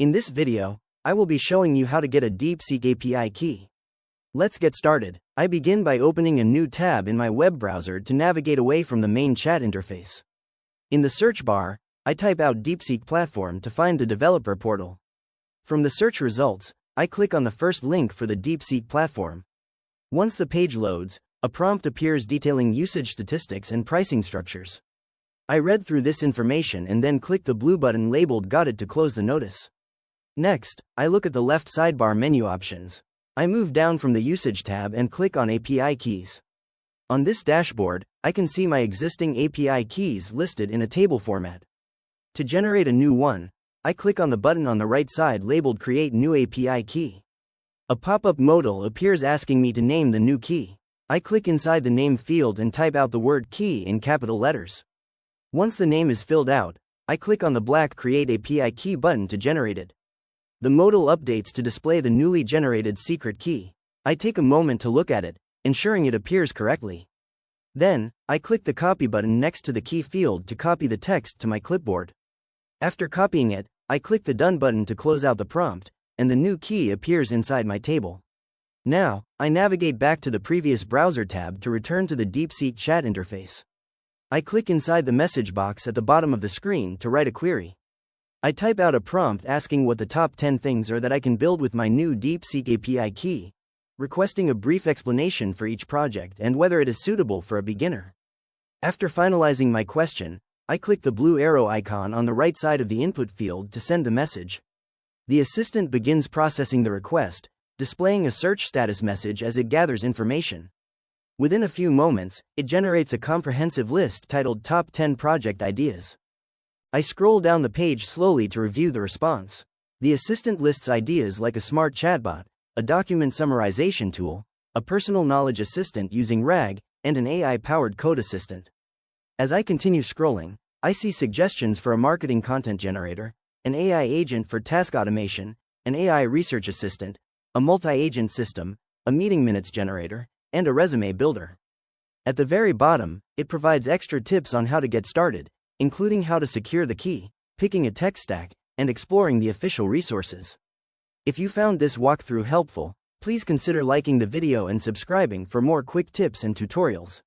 In this video, I will be showing you how to get a Deepseek API key. Let's get started. I begin by opening a new tab in my web browser to navigate away from the main chat interface. In the search bar, I type out Deepseek platform to find the developer portal. From the search results, I click on the first link for the Deepseek platform. Once the page loads, a prompt appears detailing usage statistics and pricing structures. I read through this information and then click the blue button labeled Got It to close the notice. Next, I look at the left sidebar menu options. I move down from the Usage tab and click on API Keys. On this dashboard, I can see my existing API keys listed in a table format. To generate a new one, I click on the button on the right side labeled Create New API Key. A pop-up modal appears asking me to name the new key. I click inside the name field and type out the word key in capital letters. Once the name is filled out, I click on the black Create API Key button to generate it. The modal updates to display the newly generated secret key. I take a moment to look at it, ensuring it appears correctly. Then, I click the copy button next to the key field to copy the text to my clipboard. After copying it, I click the Done button to close out the prompt, and the new key appears inside my table. Now, I navigate back to the previous browser tab to return to the Deepseek chat interface. I click inside the message box at the bottom of the screen to write a query. I type out a prompt asking what the top 10 things are that I can build with my new Deepseek API key, requesting a brief explanation for each project and whether it is suitable for a beginner. After finalizing my question, I click the blue arrow icon on the right side of the input field to send the message. The assistant begins processing the request, displaying a search status message as it gathers information. Within a few moments, it generates a comprehensive list titled Top 10 Project Ideas. I scroll down the page slowly to review the response. The assistant lists ideas like a smart chatbot, a document summarization tool, a personal knowledge assistant using RAG, and an AI-powered code assistant. As I continue scrolling, I see suggestions for a marketing content generator, an AI agent for task automation, an AI research assistant, a multi-agent system, a meeting minutes generator, and a resume builder. At the very bottom, it provides extra tips on how to get started, including how to secure the key, picking a tech stack, and exploring the official resources. If you found this walkthrough helpful, please consider liking the video and subscribing for more quick tips and tutorials.